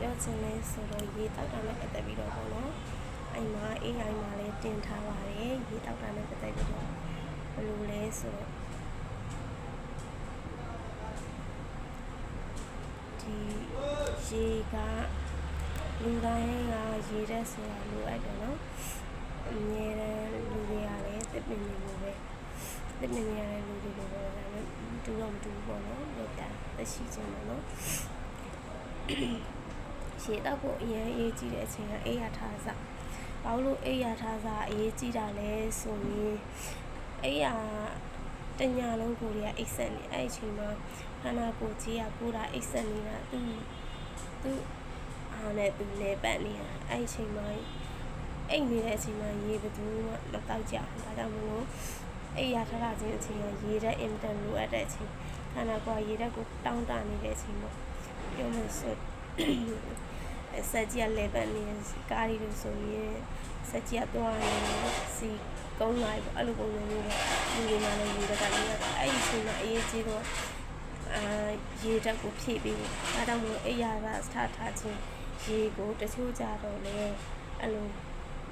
ပြောချင်လဲဆိုတော့ရေတောက်တာနဲ့ပတ်သက်ပြီးတော့ပေါ့နော်အဲ့မှာ AI မှာလည်းတင်ထားပါတယ်ရေတောက်တာနဲ့ပတ်သက်ပြီးတော့ဘယ်လိုလဲဆိုတော့ဒီရေကလူတိုင်းကရေတက်ဆိုတာလိုအပ်တယ်နော်အမြဲတမ်းလူတွေကလည်းသစ်ပင်တွေလိုပဲသစ်ပင်တွေရတယ်လူတွေလိုပဲဒါပေမဲ့တူတော့မတူဘူးပေါ့နော်လောကသက်ရှိခြင်းပေါ့နော်ရေတောက်ဖို့အရင်အေးကြည့်တဲ့အချိန်ကအေးရထားစားဘာလို့အေးရထားစားအေးကြည့်တာလဲဆိုရင်အေးရတညာလုံးကိုတွေကအိတ်ဆက်နေအဲ့အချိန်မှာခန္ဓာကိုယ်ကြီးကကိုယ်တာအိတ်ဆက်နေတာသူအားနဲ့သူလဲပတ်နေတာအဲ့အချိန်မှာအိတ်နေတဲ့အချိန်မှာရေဘယ်သူမှမတောက်ကြဘူးဒါကြောင့်မလို့အေးရထားတာချင်းအချိန်ကရေတက်အင်တန်လိုအပ်တဲ့အချိန်ခန္ဓာကိုယ်ရေတက်ကိုတောင်းတနေတဲ့အချိန်ပေါ့ပြောလို့ဆိုဆက်ကြီးကလဲပတ်နေကားရီလို့ဆိုရင်ဆက်ကြီးကသွားနေစီကုန်းလိုက်ပေါ့အဲ့လိုပုံစံမျိုးတော့လူတွေမှလည်းရေတက်ကလေးကတော့အဲ့ဒီအချိန်မှာအေးကြီးတော့ရေတက်ကိုဖြည့်ပြီးဒါကြောင့်မို့အိယာကစထားချင်းရေကိုတချို့ကြတော့လေအဲ့လို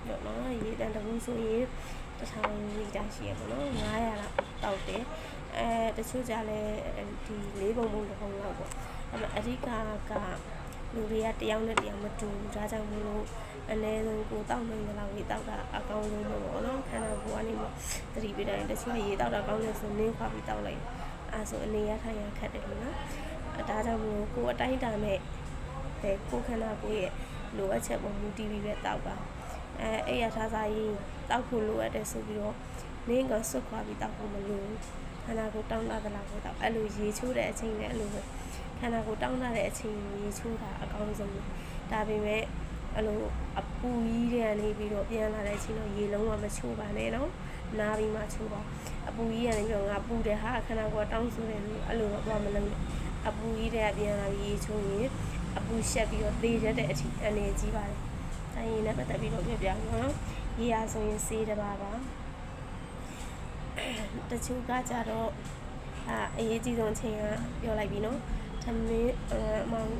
ပေါ့နော်ရေတန်တဘူးဆိုရင်1000လီတာရှိရပေါ့နော်900လောက်တောက်တယ်တချို့ကြလည်းဒီ4ပုံတစ်ပုံလောက်ပေါ့အဲ့တော့အဓိကလူတွေကတယောက်နဲ့တယောက်မတူဘူးဒါကြောင့်မလို့အနည်းဆုံးကိုတောက်နိုင်တဲ့လောက်ရေတောက်တာအကောင်းဆုံးပေါ့နော်ခန္ဓာကိုယ်ကနေမှသတိပေးတိုင်းတချို့ရေတောက်တာကောင်းတယ်ဆိုနင်းခွာပြီးတောက်လိုက်အဲ့ဆိုအနေရထိုင်ရခက်တယ်လို့နော်ဒါကြောင့်မလို့ကိုယ်အတိုင်းတာနဲ့ကိုယ်ခန္ဓာကိုယ်ရဲ့လိုအပ်ချက်ပေါ်မူတည်ပြီးပဲတောက်ပါအဲ့ရထားစားရင်တောက်ဖို့လိုအပ်တယ်ဆိုပြီးတော့နင်းကဆွတ်ခွာပြီးတောက်ဖို့မလိုဘူးခန္ဓာကိုယ်တောင်းတာတဲ့လောက်ကိုတောက်အဲ့လိုရေချိုးတဲ့အချိန်နဲ့အဲ့လိုပဲခန္ဓာကိုယ်တောင်းတာတဲ့အချိန်ရေချိုးတာအကောင်းဆုံးဒါပေမဲ့အဲ့လိုအပူကြီးတွေကနေပြီးတော့ပြန်လာတဲ့အချိန်တော့ရေလုံးဝမချိုးပါနဲ့နော်နားပြီးမှချိုးပါအပူကြီးကနေပြီးတော့ငါပူတယ်ဟာခန္ဓာကိုယ်တောင်းဆိုတယ်လို့အဲ့လိုတော့မလုပ်နဲ့အပူကြီးတွေကပြန်လာပြီးရေချိုးရင်အပူရှက်ပြီးတော့သေရက်တဲ့အထိအနေကြီးပါတယ်ဒါရင်လည်းပတ်သက်ပြီးတော့ပြပြနော်ရေရဆိုရင်ဆေးတစ်ပါးပါတချို့ကကြတော့အရေးကြီးဆုံးအချိန်ကပြောလိုက်ပြီနော်သမင်းမောင်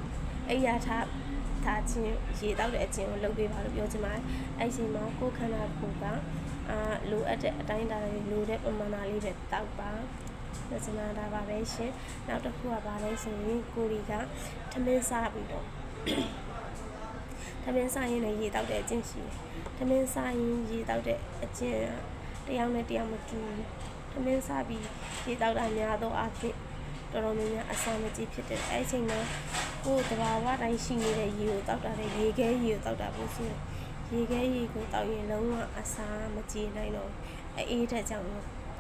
အိယာထားချင်းရေတောက်တဲ့အချင်းကိုလုပ်ပေးပါလို့ပြောချင်ပါတယ်အဲ့ဒီမှာကိုယ်ခန္ဓာကိုယ်ကလိုအပ်တဲ့အတိုင်းအတာတွေလိုတဲ့ပမာဏလေးပဲတောက်ပါပြောချင်တာပါပဲရှင်နောက်တစ်ခုကပါလဲဆိုရင်ကိုရီကသမင်းစားပြီးတော့သမင်းစားရင်လည်းရေတောက်တဲ့အချင်းရှိတယ်သမင်းစားရင်ရေတောက်တဲ့အချင်းတယောက်နဲ့တယောက်မတူဘူးသမင်းစားပြီးရေတောက်တာများတော့အဖြစ်တော်တော်များများအစာမကြီးဖြစ်တယ်အဲ့ချိန်မှာကိုယ်တဘာဝတိုင်းရှိနေတဲ့ရေကိုတောက်တာလေရေခဲရေကိုတောက်တာပို့ဆိုရေခဲရေကိုတောက်ရင်လုံးဝအစာမကြီးနိုင်တော့အေးတဲ့ကြောင့်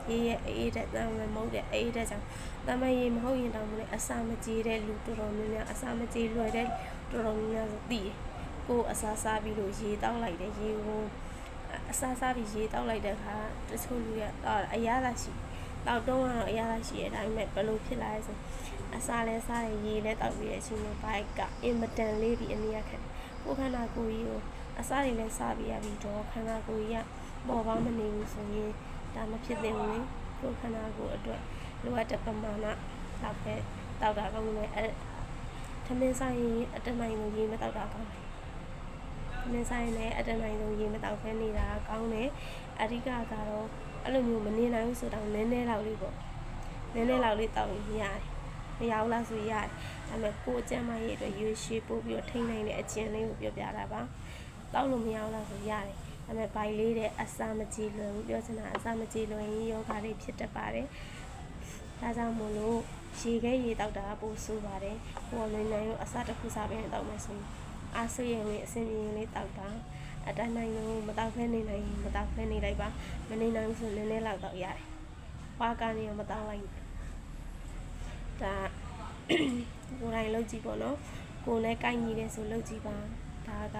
ရေရဲ့အေးတဲ့တမ်းမဟုတ်တဲ့အေးတဲ့ကြောင့်တမ်းမရေမဟုတ်ရင်တောင်မလဲအစာမကြီးတဲ့လူတော်တော်များများအစာမကြီးလွယ်တဲ့တော်တော်များများဆိုသိကိုအစာစားပြီးလို့ရေတောက်လိုက်တဲ့ရေကိုအစာစားပြီးရေတောက်လိုက်တဲ့အခါတချို့လူကအရသာရှိတောက်တော့အရသာရှိရဲ့ဒါပေမဲ့ဘယ်လိုဖြစ်လာလဲဆိုအစာလဲစားတယ်ရေလဲတောက်ပြီးတဲ့အချိန်မှာဘိုက်ကအင်မတန်လေးပြီးအနည်းခက်ကိုခန္ဓာကိုယ်ကြီးကိုအစာတွေလဲစားပြီးရပြီးတော့ခန္ဓာကိုယ်ကြီးကပေါ်ပါမနေဘူးဆိုရင်ဒါမဖြစ်သင့်ဘူးလေကိုခန္ဓာကိုယ်အတွက်လိုအပ်တဲ့ပမာဏတော့ပဲတောက်တာကောင်းတယ်ထမင်းဆိုင်ရင်အတနိုင်လို့ရေမတောက်တာကောင်းတယ်ထမင်းဆိုင်လည်းအတနိုင်လို့ရေမတောက်ဖဲနေတာကောင်းတယ်အဓိကကတော့အဲ့လိုမျိုးမနေနိုင်ဘူးဆိုတော့နည်းနည်းလောက်လေးပေါ့နည်းနည်းလောက်လေးတောက်ရင်ရတယ်မရဘူးလားဆိုရတယ်ဒါပေမဲ့ကိုယ်အကျမ်းမရဲ့အတွက်ရွေးရှေးပို့ပြီးတော့ထိန်းနိုင်တဲ့အကျဉ်းလေးကိုပြောပြတာပါတောက်လို့မရဘူးလားဆိုရတယ်ဒါပေမဲ့ဘိုင်လေးတဲ့အစာမကြေလွယ်ဘူးပြောချင်တာအစာမကြေလွယ်ရင်ယောဂတွေဖြစ်တတ်ပါတယ်ဒါကြောင့်မို့လို့ရေခဲရေတောက်တာပိုဆိုးပါတယ်ကိုယ်နိုင်နိုင်လို့အစာတစ်ခုစားပြီးတောက်မယ်ဆိုရင်အားစိတ်ရင်လေးအစင်ရင်လေးတောက်တာအတိုင်းနိုင်လို့မတောက်ဖဲနေနိုင်မတောက်ဖဲနေလိုက်ပါမနေနိုင်ဆိုနည်းနည်းလောက်တော့ရတယ်။ဘာကနေမတောက်လိုက်ဒါကိုယ်တိုင်လုပ်ကြည့်ပေါ့နော်။ကိုယ်နဲ့ကိုက်ညီတယ်ဆိုလုပ်ကြည့်ပါ။ဒါက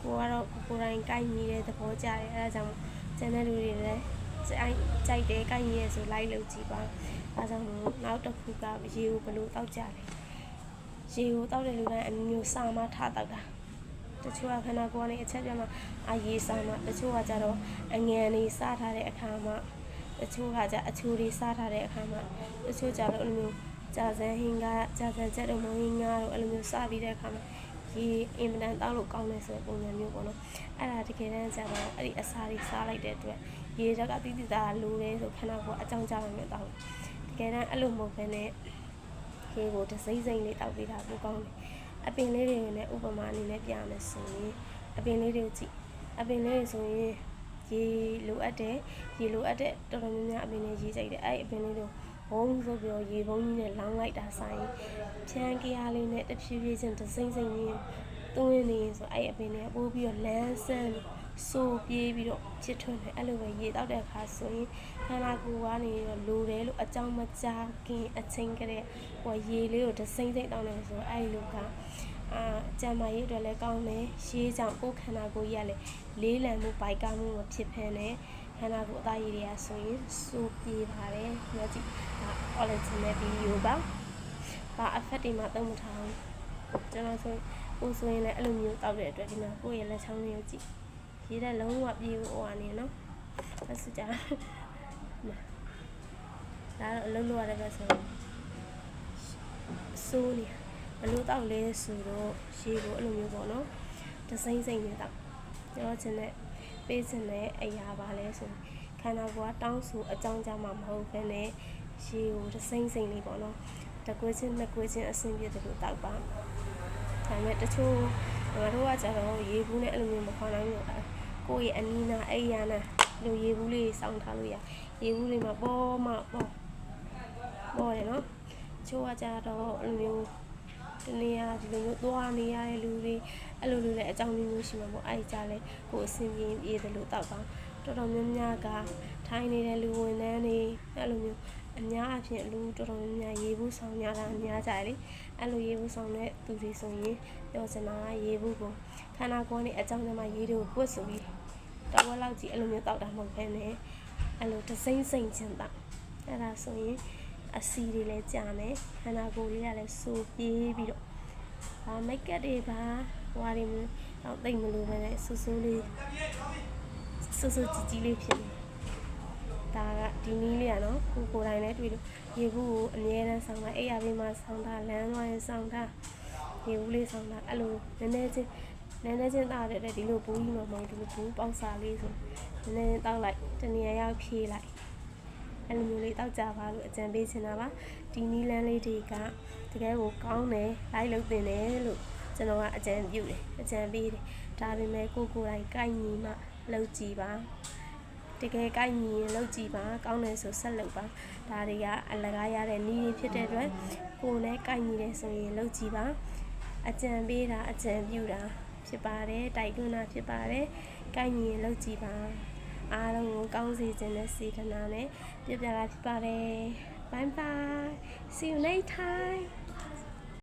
ကိုကတော့ကိုယ်တိုင်ကိုက်ညီတဲ့သဘောကျတယ်အဲဒါကြောင့်ကျန်တဲ့လူတွေလည်းကြိုက်တယ်ကိုက်ညီရဲဆိုလိုက်လုပ်ကြည့်ပါ။အဲဒါကြောင့်နောက်တစ်ခုကရေကိုဘယ်လိုတောက်ကြလဲ။ရေကိုတောက်တဲ့လူတိုင်းအမျိုးစာမထတောက်တာတချို့ကခန္ဓာကိုယ်နဲ့အချက်ပြမှာရေစားမှာတချို့ကကြတော့အငန်လေးစားထားတဲ့အခါမှာတချို့ကကြအချိုးလေးစားထားတဲ့အခါမှာတချို့ကြတော့အဲ့လိုမျိုး ကြာစံဟင်းကားကြာစံချက်တို့မုံဟင်းကားတို့အဲ့လိုမျိုးစပြီးတဲ့အခါမှာရေအင်မတန်တောက်လို့ကောင်းတယ်ဆိုတဲ့ပုံစံမျိုးပေါ့နော်အဲ့ဒါတကယ်တမ်းကျတော့အဲ့ဒီအစာတွေစားလိုက်တဲ့အတွက်ရေဓာတ်ကတိတိသားလိုတယ်ဆိုခဏကအကြောင်းကြားမှမျိုးတောက်တကယ်တမ်းအဲ့လိုမဟုတ်ဘဲနဲ့ရေကိုတစိမ့်စိမ့်လေးတောက်ပေးတာပိုကောင်းတယ်အပင်လေးတွေနဲ့ဥပမာအနေနဲ့ပြမယ်ဆိုရင်အပင်လေးတွေကိုကြည့်အပင်လေးတွေဆိုရင်ရေလိုအပ်တဲ့တော်တော်များများအပင်လေးရေးကြိုက်တယ်အဲ့အပင်လေးတို့ဘုံဆိုပြီးတော့ရေဘုံကြီးနဲ့လောင်းလိုက်တာဆိုင်ဖြန်းကရားလေးနဲ့တဖြည်းဖြည်းချင်းတစိမ့်စိမ့်လေးသွင်းနေဆိုအဲ့အပင်လေးပိုးပြီးတော့လန်းဆန်းဆိုပြေးပြီးတော့ဖြစ်ထွန်းတယ်အဲ့လိုပဲရေတောက်တဲ့အခါဆိုရင်ခန္ဓာကိုယ်ကနေတော့လိုတယ်လို့အကြောင်းမကြားခင်အချိန်ကလေးဟိုရေလေးကိုတစိမ့်စိမ့်တောင်းတယ်ဆိုအဲ့လိုကကျန်မာရေးအတွက်လည်းကောင်းတယ်ရှေးကြောင့်ကိုယ်ခန္ဓာကိုယ်ကြီးကလည်းလေးလံမှုပိုက်ကမှုမဖြစ်ဖ ೇನೆ ခန္ဓာကိုယ်အသားရည်တွေကဆိုရင်စိုးပြေးပါတယ်ညကြည့်ဒါ original video ပါဘာ effect တွေမှသုံးမထားဘူးကျွန်တော်ဆိုရင်လည်းအဲ့လိုမျိုးတောက်တဲ့အတွက်ဒီမှာကိုယ့်ရဲ့လက်ချောင်းလေးကိုကြည့်ရေးတဲ့လုံးဝပြေးဟိုအနေနော်ဆက်စကြဒါတော့အလုံးလို့ရတယ်ပဲဆိုစိုးနေဘလို့တောက်လဲဆိုတော့ရေကိုအဲ့လိုမျိုးပေါ့နော်တစိမ့်စိမ့်နဲ့တောက်ပြောချင်တဲ့ပေးချင်တဲ့အရာပါလဲဆိုခန္ဓာကိုယ်ကတောင်းဆိုအကြောင်းကြမှာမဟုတ်ဘဲနဲ့ရေကိုတစိမ့်စိမ့်လေးပေါ့နော်တကွေးချင်းနှစ်ကွေးချင်းအဆင်ပြေတယ်လို့တောက်ပါဒါပေမဲ့တချို့တို့ကကြတော့ရေဘူးနဲ့အဲ့လိုမျိုးမခေါ်နိုင်ဘူးကိုယ့်ရဲ့အနီးနားအိယာနာလိုရေဘူးလေးစောင်းထားလို့ရရေဘူးလေးမှာပေါ်တယ်နော်ချိုးကကြတော့အဲ့လိုမျိုးတနေရာဒီလိုမျိုးသွားနေရတဲ့လူတွေအဲ့လိုလူတွေအကြောင်းမျိုးရှိမှာပေါ့အဲ့ကြလဲကိုအဆင်ပြေတယ်လို့တောက်ပါတော်တော်များများကထိုင်းနေတဲ့လူဝင်နှန်းတွေအဲ့လိုမျိုးအများအပြားလူတော်တော်များများရေဘူးဆောင်ရတာအများကြတယ်အဲ့လိုရေဘူးဆောင်တဲ့သူတွေဆိုရင်ပြောစနာရေဘူးကိုခန္ဓာကိုယ်နဲ့အကြောင်းထဲမှာရေတွေကိုပွတ်ဆိုပြီးတော်တော်လောက်ကြီးအဲ့လိုမျိုးတောက်တာမဟုတ်ဘဲနဲ့အဲ့လိုတစိမ့်စိမ့်ချင်းတောက်အဲ့ဒါဆိုရင်အစီတွေလည်းကြာမယ်ခန္ဓာကိုယ်လေးကလည်းစိုးပြေးပြီးတော့မိတ်ကပ်တွေပါဟွာတွေမျိုးတော့တိတ်မလို့ပဲနဲ့ဆူဆူလေးကြီးလေးဖြစ်နေဒါကဒီနည်းလေးကနော်ကိုယ်တိုင်လည်းတွေ့လို့ရေဘူးကိုအမြဲတမ်းဆောင်းတာအိယာဘေးမှာဆောင်းတာလမ်းသွားရင်ဆောင်းတာရေဘူးလေးဆောင်းတာအဲ့လိုနည်းနည်းချင်းတောက်တဲ့ဒီလိုဘူးကြီးမဟုတ်ဒီလိုဘူးပေါက်စာလေးဆိုနည်းနည်းတောက်လိုက်တနေရာရောက်ဖြေးလိုက်အဲ့လိုမျိုးလေးတောက်ကြပါလို့အကြံပေးချင်တာပါဒီနီးလန်းလေးတွေကတကယ်ကိုကောင်းတယ်လိုက်လုပ်တင်တယ်လို့ကျွန်တော်ကအကြံပြုတယ်အကြံပေးတယ်ဒါပေမဲ့ကိုယ်တိုင်ကိုက်ညီမှလုပ်ကြည့်ပါတကယ်ကိုက်ညီရင်လုပ်ကြည့်ပါကောင်းတယ်ဆိုဆက်လုပ်ပါဒါတွေကအလကားရတဲ့နီးတွေဖြစ်တဲ့အတွက်ကိုယ်နဲ့ကိုက်ညီတယ်ဆိုရင်လုပ်ကြည့်ပါအကြံပေးတာအကြံပြုတာဖြစ်ပါတယ်တိုက်တွန်းတာဖြစ်ပါတယ်ကိုက်ညီရင်လုပ်ကြည့်ပါအားလုံးကိုကောင်းစေခြင်းနဲ့စေတနာနဲ့ပြပြလာဖြစ်ပါတယ် Bye bye see you next time